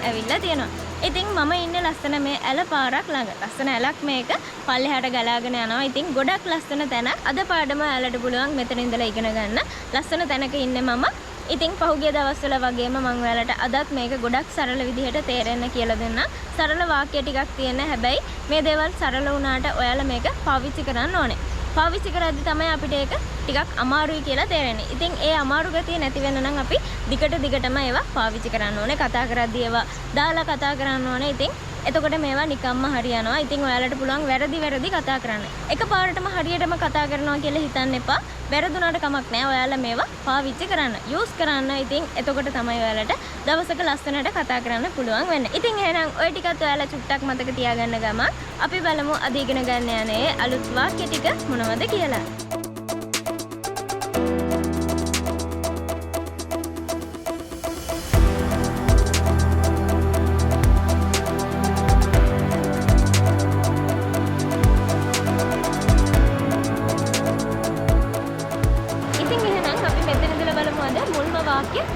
ඇවිල්ලා තියෙනවා. ඉතින් මම ඉන්නේ ලස්සන මේ ඇල පාරක් ළඟ. ලස්සන ඇලක් මේක පල්ලෙහාට ගලාගෙන යනවා. ඉතින් ගොඩක් ලස්සන තැනක්. අද පාඩම ඇලට පුළුවන් මෙතන ඉඳලා ඉගෙන ගන්න. ලස්සන තැනක ඉන්නේ මම. ඉතින් පහුගිය දවස්වල වගේම මම ඔයාලට අදත් මේක ගොඩක් සරල විදිහට තේරෙන්න කියලා දෙන්න. සරල වාක්‍ය ටිකක් තියෙන හැබැයි මේ දේවල් සරල වුණාට ඔයාලා මේක පාවිච්චි කරන්න ඕනේ. පාවිච්චි කරද්දි තමයි අපිට ඒක ටිකක් අමාරුයි කියලා තේරෙන්නේ. ඉතින් ඒ අමාරු ගතිය නැති වෙන්න නම් අපි දිගටම ඒවා පාවිච්චි කරන්න ඕනේ. කතා කරද්දි ඒවා දාලා කතා කරන්න ඕනේ. ඉතින් එතකොට මේවා නිකම්ම හරියනවා. ඉතින් ඔයාලට පුළුවන් වැරදි කතා කරන්න. එකපාරටම හරියටම කතා කරනවා කියලා හිතන්න එපා. වැරදුනාට කමක් නැහැ. ඔයාලා මේවා පාවිච්චි කරන්න. යූස් කරන්න. ඉතින් එතකොට තමයි ඔයාලට දවසක ලස්සනට කතා කරන්න පුළුවන් වෙන්නේ. ඉතින් එහෙනම් ඔය ටිකත් ඔයාලා චුට්ටක් මතක තියාගන්න ගමන් අපි බලමු අද ඉගෙන ගන්න යන්නේ අලුත් වාක්‍ය ටික මොනවද කියලා.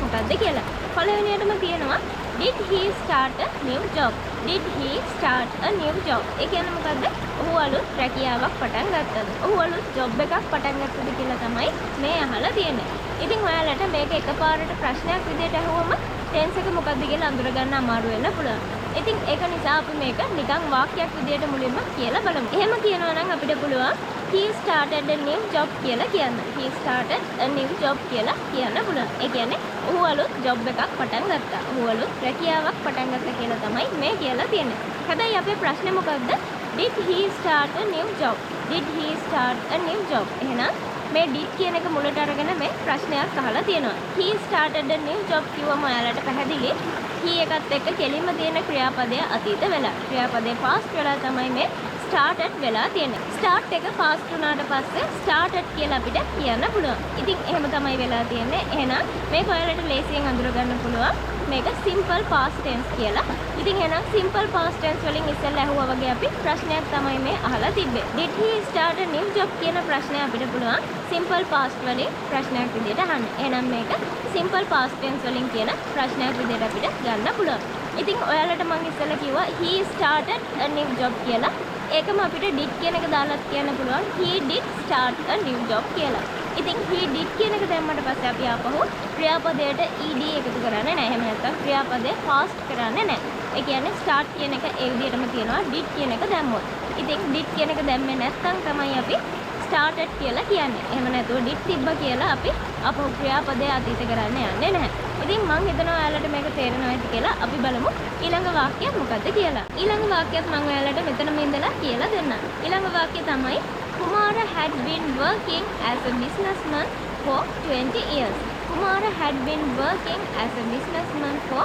මොකක්ද කියලා. පළවෙනියටම තියෙනවා did he start a new job? Did he start a new job? ඒ කියන්නේ මොකද්ද? ඔහු අලුත් රැකියාවක් පටන් ගත්තද? ඔහු අලුත් ජොබ් එකක් පටන් ගත්තද කියලා තමයි මේ අහලා තියෙන්නේ. ඉතින් ඔයාලට මේක එකපාරට ප්‍රශ්නයක් විදිහට අහුවම ටෙන්ස් එක මොකද්ද කියලා අඳුර ගන්න අමාරු වෙන්න පුළුවන්. ඉතින් ඒක නිසා අපි මේක නිකන් වාක්‍යයක් විදිහට මුලින්ම කියලා බලමු. එහෙම කියනවා නම් අපිට පුළුවන් he started a new job කියලා කියන්න. He started a new job කියලා කියන්න පුළුවන්. ඒ කියන්නේ ඔහු අලුත් ජොබ් එකක් පටන් ගත්තා. ඔහු අලුත් රැකියාවක් පටන් ගත්තා කියලා තමයි මේ කියලා තියෙන්නේ. හැබැයි අපේ ප්‍රශ්නේ මොකද්ද? Did he start a new job? Did he start a new job? එහෙනම් මේ did කියන එක මුලට අරගෙන මේ ප්‍රශ්නයක් අහලා තියෙනවා. He started a new job කිව්වම ඔයාලට පැහැදිලි. he එකත් එක්ක කෙලින්ම තියෙන ක්‍රියාපදය අතීත වෙලා. ක්‍රියාපදේ past වෙලා තමයි මේ started වෙලා තියෙන්නේ. start එක past වුණාට පස්සේ started කියලා අපිට කියන්න පුළුවන්. ඉතින් එහෙම තමයි වෙලා තියෙන්නේ. එහෙනම් මේක ඔයාලට ලේසියෙන් අඳුර ගන්න පුළුවන්. මේක simple past tense කියලා. ඉතින් එහෙනම් simple past tense වලින් ඉස්සෙල්ලා අහුවා වගේ අපි ප්‍රශ්නයක් තමයි මේ අහලා තිබ්බේ. Did he start a new job කියන ප්‍රශ්නය අපිට පුළුවන් simple past වලින් ප්‍රශ්නයක් විදිහට අහන්න. එහෙනම් මේක simple past tense වලින් කියන ප්‍රශ්නයක් විදිහට අපිට ගන්න පුළුවන්. ඉතින් ඔයාලට මම ඉස්සෙල්ලා කිව්වා he started a new job කියලා. ඒකම අපිට did කියන එක දාලාත් කියන්න පුළුවන් he did start a new job කියලා. ඉතින් he did කියන එක දැම්මට පස්සේ අපි ආපහු ක්‍රියාපදයට ed එකතු කරන්නේ නැහැ. එහෙම නැත්නම් ක්‍රියාපදේ past කරන්නේ නැහැ. ඒ කියන්නේ start කියන එක ඒ විදිහටම තියනවා did කියන එක දැම්මොත්. ඉතින් did කියන එක දැම්මේ නැත්නම් තමයි අපි started කියලා කියන්නේ. එහෙම නැතුව did තිබ්බා කියලා අපි අපහු ක්‍රියාපදේ අතීත කරන්න යන්නේ නැහැ. ඉතින් මම හිතනවා ඔයාලට මේක තේරෙනවා ඇති කියලා. අපි බලමු ඊළඟ වාක්‍යය මොකද්ද කියලා. ඊළඟ වාක්‍යයත් මම ඔයාලට මෙතනම ඉඳලා කියලා දෙන්නම්. ඊළඟ වාක්‍යය තමයි Kumara had been working as a businessman for 20 years. Kumara had been working as a businessman for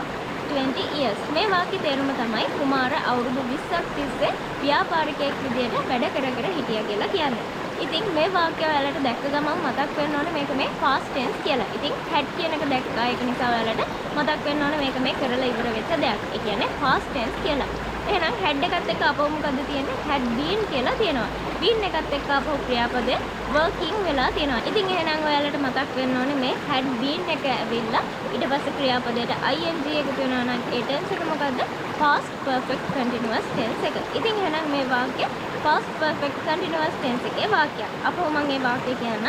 20 years. මේ වාක්‍යයේ තේරුම තමයි කුමාර අවුරුදු 20ක් තිස්සේ ව්‍යාපාරිකයෙක් විදිහට වැඩ කර හිටියා කියලා කියන්නේ. ඉතින් මේ වාක්‍යය ඔයාලට දැක්ක ගමන් මතක් වෙන්න ඕනේ මේක මේ past tense කියලා. ඉතින් had කියන එක දැක්කා. ඒක නිසා ඔයාලට මතක් වෙන්න ඕනේ මේක මේ කරලා ඉවර වෙච්ච දෙයක්. ඒ කියන්නේ past tense කියලා. එහෙනම් had එකත් එක්ක අපව මොකද්ද තියෙන්නේ? had been කියලා තියෙනවා. been එකත් එක්ක අපව ක්‍රියාපදේ working වෙලා තියෙනවා. ඉතින් එහෙනම් ඔයාලට මතක් වෙන්න ඕනේ මේ had been එක ඇවිල්ලා ඊට පස්සේ ක්‍රියාපදයට ing එකතු වෙනවා නම් ඒ tense එක මොකද්ද? past perfect continuous tense එක. ඉතින් එහෙනම් මේ වාක්‍ය past perfect continuous tense එකේ වාක්‍යයක්. අපෝ මම මේ වාක්‍යය කියන්න.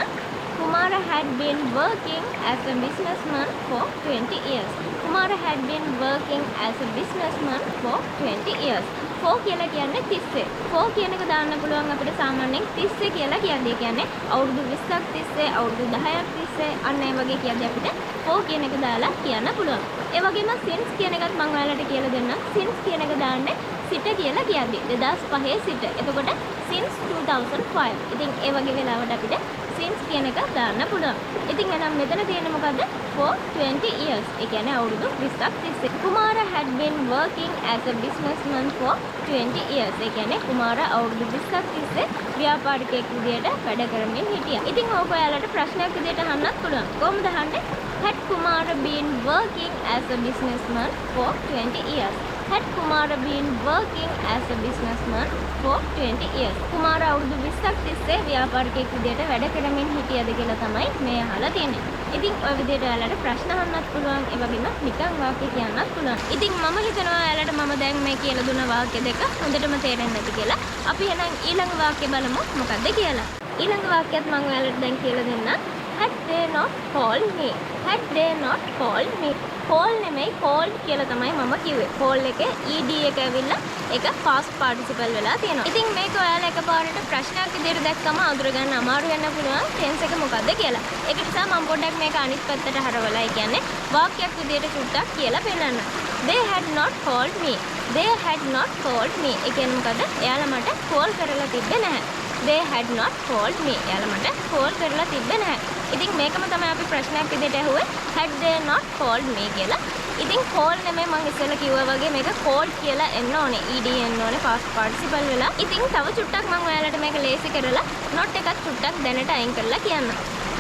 Kumara had been working as a businessman for 20 years. Kumara had been working as a businessman for 20 years. for කියලා කියන්නේ 30. for කියන එක දාන්න පුළුවන් අපිට සාමාන්‍යයෙන් 30 කියලා කියන්නේ. ඒ කියන්නේ අවුරුදු 20ක් තිස්සේ අවුරුදු 10ක් තිස්සේ අන්න ඒ වගේ කියන්නේ අපිට for කියන එක දාලා කියන්න පුළුවන්. ඒ වගේම since කියන එකත් මම ඔයාලට කියලා දෙන්නම්. since කියන එක දාන්නේ සිට කියලා කියන්නේ 2005 සිට. එතකොට since 2005. ඉතින් ඒ වගේ වෙලාවට අපිට since කියන එක දාන්න පුළුවන්. ඉතින් එහෙනම් මෙතන තියෙන්නේ මොකද්ද? for 20 years. ඒ කියන්නේ අවුරුදු 20ක් තිස්සේ. Kumara had been working as a businessman for 20 years. ඒ කියන්නේ කුමාර අවුරුදු 20ක් තිස්සේ ව්‍යාපාරිකයෙක් විදියට වැඩ කරමින් හිටියා. ඉතින් ඕක ඔයාලට ප්‍රශ්නයක් විදියට අහන්නත් පුළුවන්. කොහොමද අහන්නේ? Had Kumara been working as a businessman for 20 years? Had Kumara been working as a businessman for 20 years? කුමාර අවුරුදු 20ක් තිස්සේ ව්‍යාපාරිකයෙක් විදියට වැඩ කරමින් හිටියද කියලා තමයි මේ අහලා තියෙන්නේ. ඉතින් ඔය විදියට ඔයාලට ප්‍රශ්න අහන්නත් පුළුවන්, ඒ වගේම නිකන් වාක්‍ය කියන්නත් පුළුවන්. ඉතින් මම හිතනවා ඔයාලට මම දැන් මේ කියලා දුන්න වාක්‍ය දෙක හොඳටම තේරෙන්නේ නැති කියලා. අපි එහෙනම් ඊළඟ වාක්‍ය බලමු මොකක්ද කියලා. ඊළඟ වාක්‍යයත් මම ඔයාලට දැන් කියලා දෙන්නම්. Had they not called me? Had they not called me? Call නෙමෙයි called කියලා තමයි මම කිව්වේ. call එකේ ed එක ඇවිල්ලා ඒක past participle වෙලා තියෙනවා. ඉතින් මේක ඔයාලා එකපාරට ප්‍රශ්නයක් විදිහට දැක්කම අඳුර ගන්න අමාරු වෙන්න පුළුවන් tense එක මොකද්ද කියලා. ඒක නිසා මම පොඩ්ඩක් මේක අනිත් පැත්තට හරවලා ඒ කියන්නේ වාක්‍යයක් විදිහට චුට්ටක් කියලා පෙන්නන්න. They had not called me. They had not called me. ඒ කියන්නේ මොකද? එයාලා මට call කරලා තිබ්බේ නැහැ. They had not called me. එයාලා මට call කරලා තිබ්බේ නැහැ. ඉතින් මේකම තමයි අපි ප්‍රශ්නයක් විදිහට අහුවේ had they not called me කියලා. ඉතින් call නෙමෙයි මම ඉස්සෙල්ලා කිව්වා වගේ මේක called කියලා එන්න ඕනේ. ed එන්න ඕනේ past participle වෙලා. ඉතින් තව චුට්ටක් මම ඔයාලට මේක ලේසි කරලා not එකක් චුට්ටක් දැනට අයින් කරලා කියන්න.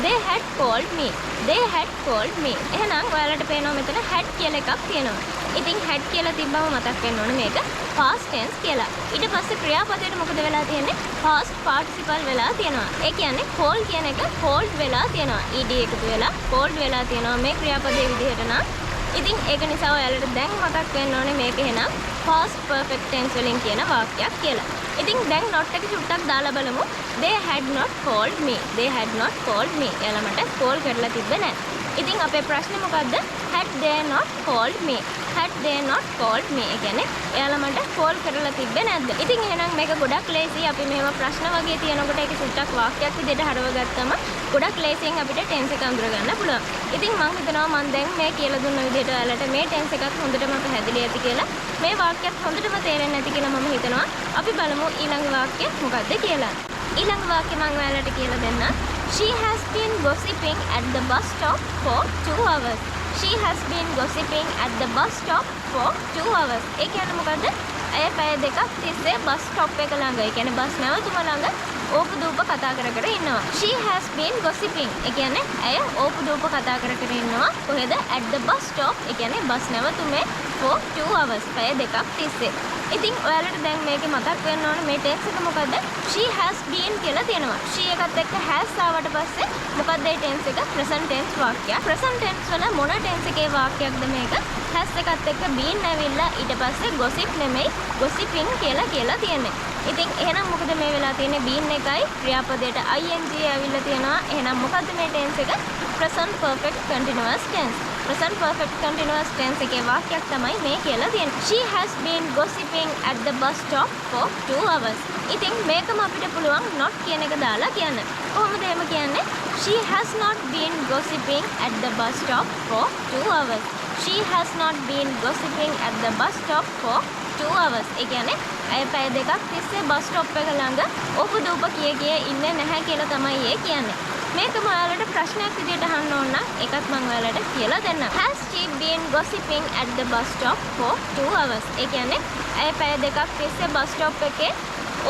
They had called me. They had called me. එහෙනම් ඔයාලට පේනවා මෙතන had කියලා එකක් තියෙනවා. ඉතින් had කියලා තිබ්බම මතක් වෙන්න ඕනේ මේක past tense කියලා. ඊට පස්සේ ක්‍රියාපදයට මොකද වෙලා තියෙන්නේ? past participle වෙලා තියෙනවා. ඒ කියන්නේ call කියන එක called වෙලා තියෙනවා. ed එකතු වෙලා called වෙලා තියෙනවා මේ ක්‍රියාපදයේ විදිහට නම්. ඉතින් ඒක නිසා ඔයාලට දැන් මතක් වෙන්න ඕනේ මේක එහෙනම් past perfect tense වලින් කියන වාක්‍යයක් කියලා. ඉතින් දැන් not එක චුට්ටක් දාලා බලමු. They had not called me. They had not called me. එයාලා මට call කරලා තිබ්බේ නැහැ. ඉතින් අපේ ප්‍රශ්නේ මොකද්ද? Had they not called me? Had they not called me? ඒ කියන්නේ එයාලා මට call කරලා තිබ්බේ නැද්ද? ඉතින් එහෙනම් මේක ගොඩක් ලේසි. අපි මේවා ප්‍රශ්න වගේ තියෙනකොට ඒක සුට්ටක් වාක්‍යයක් විදිහට හරවගත්තම ගොඩක් ලේසියෙන් අපිට tense එක අඳුර ගන්න පුළුවන්. ඉතින් මම හිතනවා මම දැන් මේ කියලා දුන්න විදිහට ඔයාලට මේ tense එකත් හොඳටම පැහැදිලි ඇති කියලා. මේ වාක්‍යයත් හොඳටම තේරෙන්නේ නැති කියලා මම හිතනවා. අපි බලමු ඊළඟ වාක්‍ය මොකක්ද කියලා. ඊළඟ වාක්‍ය මම ඔයාලට කියලා දෙන්නම්. She has been gossiping at the bus stop for 2 hours. She has been gossiping at the bus stop for 2 hours. ඒ කියන්නේ මොකද්ද? ඇය පැය දෙකක් තිස්සේ බස් ස්ටොප් එක ළඟ, ඒ කියන්නේ බස් නැවතුම ළඟ ඕපදූප කතා කර කර ඉන්නවා. She has been gossiping. ඒ කියන්නේ ඇය ඕපදූප කතා කර කර ඉන්නවා. කොහෙද? At the bus stop. ඒ කියන්නේ බස් නැවතුමේ for 2 hours. පැය දෙකක් තිස්සේ. ඉතින් ඔයාලට දැන් මේකේ මතක් වෙන්න ඕනේ මේ ටෙක්ස් එක මොකද්ද? She has been කියලා තියෙනවා. she එකත් එක්ක has ආවට පස්සේ මොකද්ද මේ ටෙන්ස් එක? present tense වාක්‍යයක්. present tense වල මොන ටෙන්ස් එකේ වාක්‍යයක්ද මේක? has එකත් එක්ක been ඇවිල්ලා ඊට පස්සේ gossip නෙමෙයි gossiping කියලා තියෙන්නේ. ඉතින් එහෙනම් මොකද මේ වෙලා තියෙන්නේ? been එකයි ක්‍රියාපදයට ing ඇවිල්ලා තියෙනවා. එහෙනම් මොකද්ද මේ ටෙන්ස් එක? present perfect continuous tense. present perfect continuous tense එකේ වාක්‍යයක් තමයි මේ කියලා තියෙන්නේ. She has been gossiping at the bus stop for 2 hours. ඉතින් මේකම අපිට පුළුවන් not කියන එක දාලා කියන්න. කොහොමද එහෙම කියන්නේ? She has not been gossiping at the bus stop for 2 hours. She has not been gossiping at the bus stop for 2 hours. ඒ කියන්නේ ඇය පැය දෙකක් තිස්සේ බස් ස්ටොප් එක ළඟ ඕපදූප කිය ඉන්නේ නැහැ කියලා තමයි ඒ කියන්නේ. මේකම ඔයාලට ප්‍රශ්නයක් විදිහට අහන්න ඕන නම් ඒකත් මම ඔයාලට කියලා දෙන්නම්. Has she been gossiping at the bus stop for 2 hours? ඒ කියන්නේ ඇය පැය දෙකක් තිස්සේ බස් ස්ටොප් එකේ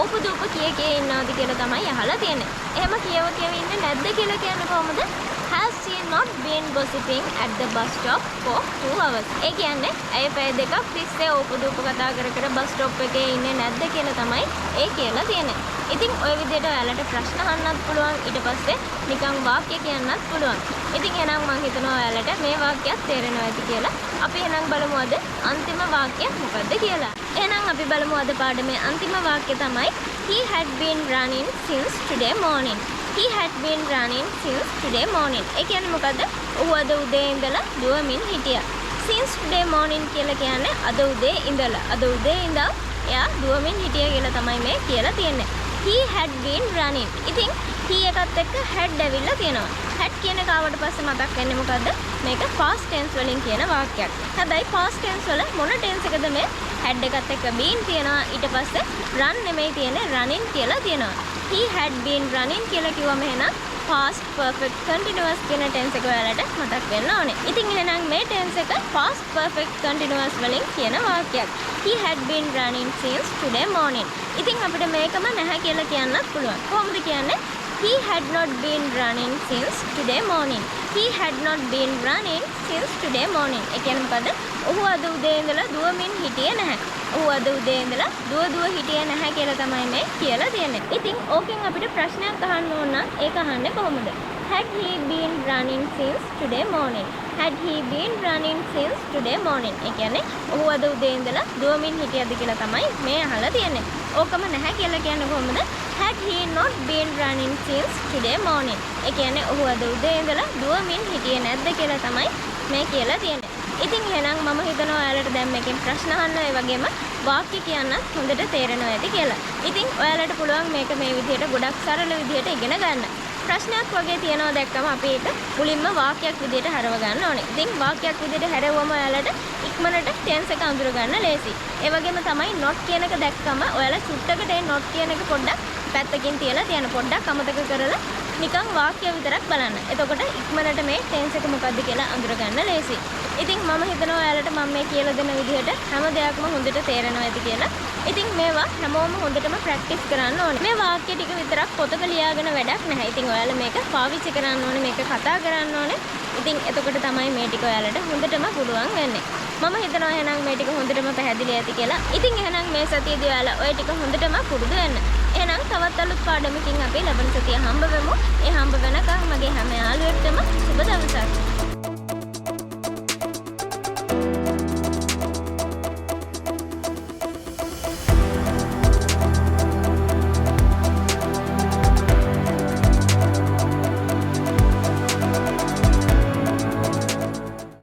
ඕපදූප කිය ඉන්නවද කියලා තමයි අහලා තියෙන්නේ. එහෙම කියව ඉන්නේ නැද්ද කියලා කියන්නේ කොහොමද? Has she not been gossiping at the bus stop for 2 hours? ඒ කියන්නේ ඇය පැය දෙකක් තිස්සේ ඕපදූප කතා කර කර බස් ස්ටොප් එකේ ඉන්නේ නැද්ද කියලා තමයි ඒ කියලා තියෙන්නේ. ඉතින් ඔය විදිහට ඔයාලට ප්‍රශ්න අහන්නත් පුළුවන්, ඊට පස්සේ නිකන් වාක්‍ය කියන්නත් පුළුවන්. ඉතින් එහෙනම් මම හිතනවා ඔයාලට මේ වාක්‍යයක් තේරෙනවා ඇති කියලා. අපි එහෙනම් බලමු අද අන්තිම වාක්‍ය මොකද්ද කියලා. එහෙනම් අපි බලමු අද පාඩමේ අන්තිම වාක්‍ය තමයි He had been running since today morning. He had been running since today morning. ඒ කියන්නේ මොකද්ද? ඌ අද උදේ ඉඳලා දුවමින් හිටියා. Since today morning කියලා කියන්නේ අද උදේ ඉඳලා. අද උදේ ඉඳන් එයා දුවමින් හිටියා කියලා තමයි මේ කියලා තියෙන්නේ. He had been running. ඉතින් he එකත් එක්ක had ඇවිල්ලා තියෙනවා. had කියන එක ආවට පස්සේ මතක් වෙන්නේ මොකද්ද? මේක past tense වලින් කියන වාක්‍යයක්. හැබැයි past tense වල මොන tense එකද මේ? had එකත් එක්ක been තියෙනවා. ඊට පස්සේ run නෙමෙයි තියෙන්නේ running කියලා තියෙනවා. He had been running කියලා කිව්වම එහෙනම් past perfect continuous කියන tense එක ඔයාලට මතක් වෙන්න ඕනේ. ඉතින් එහෙනම් මේ tense එක past perfect continuous වලින් කියන වාක්‍යයක්. He had been running since today morning. ඉතින් අපිට මේකම නැහැ කියලා කියන්නත් පුළුවන්. කොහොමද කියන්නේ? He had not been running since today morning. He had not been running since today morning. ඒ කියන්නේ මොකද? ඔහු අද උදේ ඉඳලා දුවමින් හිටියේ නැහැ. ඔහු අද උදේ ඉඳලා දුව හිටියේ නැහැ කියලා තමයි මේ කියලා තියෙන්නේ. ඉතින් ඕකෙන් අපිට ප්‍රශ්නයක් අහන්න ඕන නම් ඒක අහන්නේ කොහොමද? Had he been running since today morning? Had he been running since today morning? ඒ කියන්නේ ඔහු අද උදේ ඉඳලා දුවමින් හිටියද කියලා තමයි මේ අහලා තියෙන්නේ. ඕකම නැහැ කියලා කියන්නේ කොහොමද? Had he not been running since today morning? ඒ කියන්නේ ඔහු අද උදේ ඉඳලා දුවමින් හිටියේ නැද්ද කියලා තමයි මේ කියලා තියෙන්නේ. ඉතින් එහෙනම් මම හිතනවා ඔයාලට දැන් මේකෙන් ප්‍රශ්න අහන්න ඒ වගේම වාක්‍ය කියන්නත් හොඳට තේරෙනවා ඇති කියලා. ඉතින් ඔයාලට පුළුවන් මේක මේ විදිහට ගොඩක් සරල විදිහට ඉගෙන ගන්න. ප්‍රශ්නයක් වගේ තියනවා දැක්කම අපි ඒක මුලින්ම වාක්‍යයක් විදිහට හරව ගන්න ඕනේ. ඉතින් වාක්‍යයක් විදිහට හැරෙවුවම ඔයාලට ඉක්මනට ටෙන්ස් එක අඳුර ගන්න ලේසි. ඒ වගේම තමයි not කියන එක දැක්කම ඔයාලා සුට්ටකට ඒ not කියන එක පොඩ්ඩක් පැත්තකින් තියලා තියන්න. පොඩ්ඩක් අමතක කරලා නිකන් වාක්‍ය විතරක් බලන්න. එතකොට ඉක්මනට මේ ටෙන්ස් එක මොකද්ද කියලා අඳුර ගන්න ලේසි. ඉතින් මම හිතනවා ඔයාලට මම මේ කියලා දෙන විදිහට හැම දෙයක්ම හොඳට තේරෙනවා ඇති කියලා. ඉතින් මේවා හැමෝම හොඳටම ප්‍රැක්ටිස් කරන්න ඕනේ. මේ වාක්‍ය ටික විතරක් පොතක ලියාගෙන වැඩක් නැහැ. ඉතින් ඔයාලා මේක පාවිච්චි කරන්න ඕනේ, මේක කතා කරන්න ඕනේ. ඉතින් එතකොට තමයි මේ ටික ඔයාලට හොඳටම පුළුවන් වෙන්නේ. මම හිතනවා එහෙනම් මේ ටික හොඳටම පැහැදිලි ඇති කියලා. ඉතින් එහෙනම් මේ සතියේදී ඔයාලා ඔය ටික හොඳටම පුරුදු වෙන්න. එහෙනම් තවත් අලුත් පාඩමකින් අපි ලබන සතිය හම්බ වෙමු. ඒ හම්බ වෙනකන් මගේ හැම යාළුවෙක්ටම සුබ දවසක්.